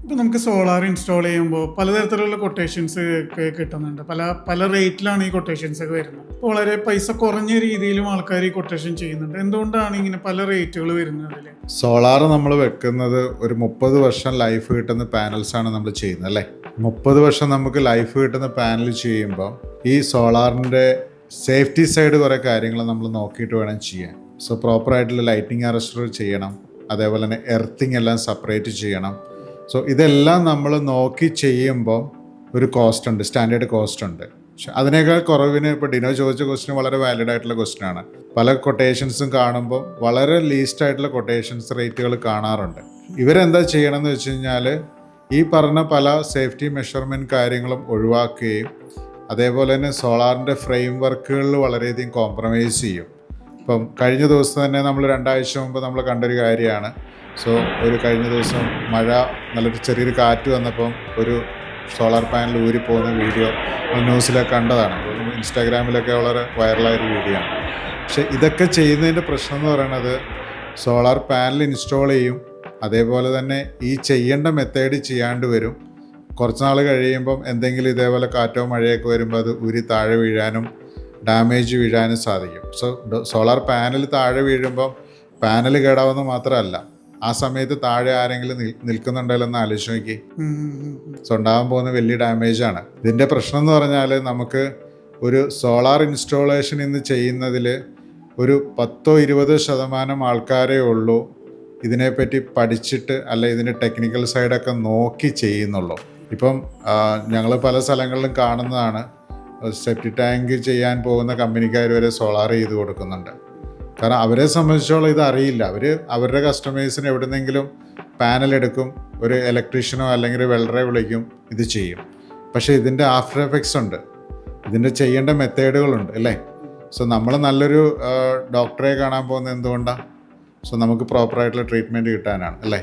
ഇപ്പം നമുക്ക് solar install ചെയ്യുമ്പോൾ പലതരത്തിലുള്ള കൊട്ടേഷൻസ് ഒക്കെ കിട്ടുന്നുണ്ട്. പല പല റേറ്റിലാണ് ഈ കൊട്ടേഷൻസ് ഒക്കെ വരുന്നത്. അപ്പോൾ വളരെ പൈസ കുറഞ്ഞ രീതിയിലും ആൾക്കാർ ഈ കൊട്ടേഷൻ ചെയ്യുന്നുണ്ട്. എന്തുകൊണ്ടാണ് ഇങ്ങനെ പല റേറ്റുകൾ വരുന്നത് അതിൽ? സോളാർ നമ്മൾ വെക്കുന്നത് ഒരു 30 വർഷം ലൈഫ് കിട്ടുന്ന പാനൽസാണ് നമ്മൾ ചെയ്യുന്നത് അല്ലേ. 30 വർഷം നമുക്ക് ലൈഫ് കിട്ടുന്ന പാനൽ ചെയ്യുമ്പോൾ ഈ സോളാറിൻ്റെ സേഫ്റ്റി സൈഡ് കുറേ കാര്യങ്ങൾ നമ്മൾ നോക്കിയിട്ട് വേണം ചെയ്യാൻ. സോ പ്രോപ്പറായിട്ടുള്ള ലൈറ്റിംഗ് അറസ്റ്റർ ചെയ്യണം, അതേപോലെ തന്നെ എർത്തിങ് എല്ലാം സെപ്പറേറ്റ് ചെയ്യണം. സോ ഇതെല്ലാം നമ്മൾ നോക്കി ചെയ്യുമ്പോൾ ഒരു കോസ്റ്റ് ഉണ്ട്, സ്റ്റാൻഡേർഡ് കോസ്റ്റ് ഉണ്ട്. പക്ഷെ അതിനേക്കാൾ കുറവിന് ഇപ്പോൾ ഡിനോ ചോദിച്ച ക്വസ്റ്റ്യൻ വളരെ വാലിഡ് ആയിട്ടുള്ള ക്വസ്റ്റ്യൻ ആണ്. പല കൊട്ടേഷൻസും കാണുമ്പോൾ വളരെ ലീസ്റ്റ് ആയിട്ടുള്ള കൊട്ടേഷൻസ് റേറ്റുകൾ കാണാറുണ്ട്. ഇവരെന്താ ചെയ്യണമെന്ന് വെച്ച് കഴിഞ്ഞാൽ ഈ പറഞ്ഞ പല സേഫ്റ്റി മെഷർമെൻറ്റ് കാര്യങ്ങളും ഒഴിവാക്കുകയും അതേപോലെ തന്നെ സോളാറിൻ്റെ ഫ്രെയിം വർക്കുകളിൽ വളരെയധികം കോംപ്രമൈസ് ചെയ്യും. ഇപ്പം കഴിഞ്ഞ ദിവസം തന്നെ നമ്മൾ 2 ആഴ്ച മുമ്പ് നമ്മൾ കണ്ടൊരു കാര്യമാണ്. സോ ഒരു കഴിഞ്ഞ ദിവസം മഴ, നല്ലൊരു ചെറിയൊരു കാറ്റ് വന്നപ്പം ഒരു സോളാർ പാനൽ ഊരിപ്പോകുന്ന വീഡിയോ ന്യൂസിലൊക്കെ കണ്ടതാണ്. ഇൻസ്റ്റാഗ്രാമിലൊക്കെ വളരെ വൈറലായൊരു വീഡിയോ ആണ്. പക്ഷേ ഇതൊക്കെ ചെയ്യുന്നതിൻ്റെ പ്രശ്നം എന്ന് പറയുന്നത് സോളാർ പാനൽ ഇൻസ്റ്റാൾ ചെയ്യും, അതേപോലെ തന്നെ ഈ ചെയ്യേണ്ട മെത്തേഡ് ചെയ്യാണ്ട് വരും. കുറച്ച് നാൾ കഴിയുമ്പം എന്തെങ്കിലും ഇതേപോലെ കാറ്റോ മഴയൊക്കെ വരുമ്പോൾ അത് ഊരി താഴെ വീഴാനും ഡാമേജ് വീഴാനും സാധിക്കും. സോ സോളാർ പാനൽ താഴെ വീഴുമ്പം പാനൽ കേടാവുന്നത് മാത്രമല്ല, ആ സമയത്ത് താഴെ ആരെങ്കിലും നിൽക്കുന്നുണ്ടല്ലോ എന്ന് ആലോചിച്ച് നോക്കി. സോ ഉണ്ടാകാൻ പോകുന്ന വലിയ ഡാമേജാണ്. ഇതിൻ്റെ പ്രശ്നം എന്ന് പറഞ്ഞാൽ നമുക്ക് ഒരു സോളാർ ഇൻസ്റ്റാളേഷൻ ഇന്ന് ചെയ്യുന്നതിൽ ഒരു 10-20% ആൾക്കാരേ ഉള്ളൂ ഇതിനെപ്പറ്റി പഠിച്ചിട്ട് അല്ല ഇതിൻ്റെ ടെക്നിക്കൽ സൈഡൊക്കെ നോക്കി ചെയ്യുന്നുള്ളൂ. ഇപ്പം ഞങ്ങൾ പല സ്ഥലങ്ങളിലും കാണുന്നതാണ്, സെപ്റ്റി ടാങ്ക് ചെയ്യാൻ പോകുന്ന കമ്പനിക്കാർ വരെ സോളാർ ചെയ്ത് കൊടുക്കുന്നുണ്ട്. കാരണം അവരെ സംബന്ധിച്ചോളം ഇത് അറിയില്ല. അവർ അവരുടെ കസ്റ്റമേഴ്സിന് എവിടെന്നെങ്കിലും പാനൽ എടുക്കും, ഒരു ഇലക്ട്രീഷ്യനോ അല്ലെങ്കിൽ ഒരു വെൽഡറെ വിളിക്കും, ഇത് ചെയ്യും. പക്ഷേ ഇതിൻ്റെ ആഫ്റ്റർ എഫക്ട്സ് ഉണ്ട്, ഇതിൻ്റെ ചെയ്യേണ്ട മെത്തേഡുകളുണ്ട് അല്ലേ. സോ നമ്മൾ നല്ലൊരു ഡോക്ടറെ കാണാൻ പോകുന്നത് എന്തുകൊണ്ടാണ്? സോ നമുക്ക് പ്രോപ്പറായിട്ടുള്ള ട്രീറ്റ്മെൻറ്റ് കിട്ടാനാണ് അല്ലേ.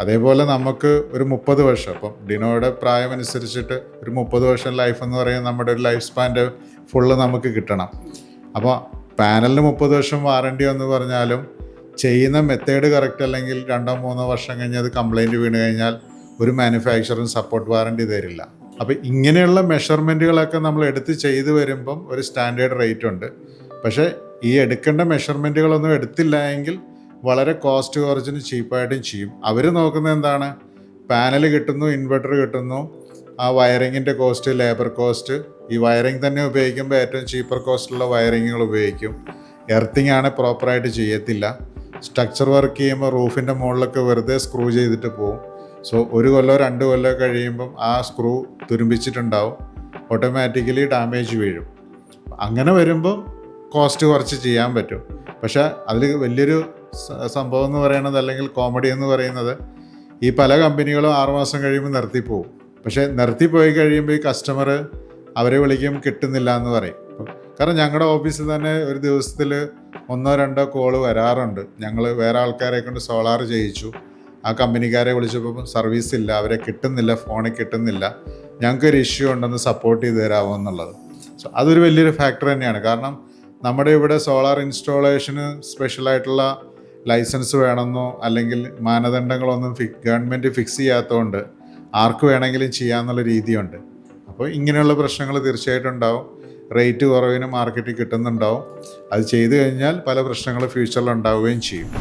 അതേപോലെ നമുക്ക് ഒരു 30 വർഷം, അപ്പം ഡിനോയുടെ പ്രായം അനുസരിച്ചിട്ട് ഒരു 30 വർഷം ലൈഫ് എന്ന് പറയുന്നത് നമ്മുടെ ഒരു ലൈഫ് സ്പാൻ്റെ ഫുള്ള് നമുക്ക് കിട്ടണം. അപ്പോൾ പാനലിന് 30 വർഷം വാറണ്ടി എന്ന് പറഞ്ഞാലും ചെയ്യുന്ന മെത്തേഡ് കറക്റ്റ് അല്ലെങ്കിൽ 2-3 വർഷം കഴിഞ്ഞ് അത് കംപ്ലൈൻറ്റ് വീണ് കഴിഞ്ഞാൽ ഒരു മാനുഫാക്ചറും സപ്പോർട്ട് വാറണ്ടി തരില്ല. അപ്പോൾ ഇങ്ങനെയുള്ള മെഷർമെൻറ്റുകളൊക്കെ നമ്മൾ എടുത്ത് ചെയ്ത് വരുമ്പം ഒരു സ്റ്റാൻഡേർഡ് റേറ്റ് ഉണ്ട്. പക്ഷേ ഈ എടുക്കേണ്ട മെഷർമെൻറ്റുകളൊന്നും എടുത്തില്ല എങ്കിൽ വളരെ കോസ്റ്റ് കുറച്ചിന് ചീപ്പായിട്ടും ചെയ്യും. അവർ നോക്കുന്നത് എന്താണ്? പാനൽ കിട്ടുന്നു, ഇൻവെർട്ടർ കിട്ടുന്നു, ആ വയറിങ്ങിൻ്റെ കോസ്റ്റ്, ലേബർ കോസ്റ്റ്. ഈ വയറിങ് തന്നെ ഉപയോഗിക്കുമ്പോൾ ഏറ്റവും ചീപ്പർ കോസ്റ്റുള്ള വയറിങ്ങുകൾ ഉപയോഗിക്കും. എർത്തിങ് ആണ് പ്രോപ്പറായിട്ട് ചെയ്യത്തില്ല. സ്ട്രക്ചർ വർക്ക് ചെയ്യുമ്പോൾ റൂഫിൻ്റെ മുകളിലൊക്കെ വെറുതെ സ്ക്രൂ ചെയ്തിട്ട് പോകും. സോ 1 കൊല്ലോ 2 കൊല്ലോ കഴിയുമ്പം ആ സ്ക്രൂ തുരുമ്പിച്ചിട്ടുണ്ടാവും, ഓട്ടോമാറ്റിക്കലി ഡാമേജ് വീഴും. അങ്ങനെ വരുമ്പോൾ കോസ്റ്റ് കുറച്ച് ചെയ്യാൻ പറ്റും. പക്ഷേ അതിൽ വലിയൊരു സംഭവം എന്ന് പറയുന്നത്, അല്ലെങ്കിൽ കോമഡി എന്ന് പറയുന്നത്, ഈ പല കമ്പനികളും 6 മാസം കഴിയുമ്പോൾ നിർത്തിപ്പോവും. പക്ഷേ നിർത്തിപ്പോയി കഴിയുമ്പോൾ ഈ കസ്റ്റമർ അവരെ വിളിക്കും, കിട്ടുന്നില്ല എന്ന് പറയും. കാരണം ഞങ്ങളുടെ ഓഫീസിൽ തന്നെ ഒരു ദിവസത്തിൽ 1-2 കോള് വരാറുണ്ട്. ഞങ്ങൾ വേറെ ആൾക്കാരെ കൊണ്ട് സോളാർ ചെയ്യിച്ചു, ആ കമ്പനിക്കാരെ വിളിച്ചപ്പോൾ സർവീസ് ഇല്ല, അവരെ കിട്ടുന്നില്ല, ഫോണിൽ കിട്ടുന്നില്ല, ഞങ്ങൾക്കൊരു ഇഷ്യൂ ഉണ്ടെന്ന് സപ്പോർട്ട് ചെയ്ത് തരാമോ എന്നുള്ളത്. സോ അതൊരു വലിയൊരു ഫാക്ടർ തന്നെയാണ്. കാരണം നമ്മുടെ ഇവിടെ സോളാർ ഇൻസ്റ്റാളേഷന് സ്പെഷ്യലായിട്ടുള്ള ലൈസൻസ് വേണമെന്നോ അല്ലെങ്കിൽ മാനദണ്ഡങ്ങളൊന്നും ഗവൺമെൻറ് ഫിക്സ് ചെയ്യാത്തതുകൊണ്ട് ആർക്ക് വേണമെങ്കിലും ചെയ്യാമെന്നുള്ള രീതിയുണ്ട്. അപ്പോൾ ഇങ്ങനെയുള്ള പ്രശ്നങ്ങൾ തീർച്ചയായിട്ടും ഉണ്ടാവും. റേറ്റ് കുറവിന് മാർക്കറ്റിൽ കിട്ടുന്നുണ്ടാവും. അത് ചെയ്തു കഴിഞ്ഞാൽ പല പ്രശ്നങ്ങളും ഫ്യൂച്ചറിൽ ഉണ്ടാവുകയും ചെയ്യും.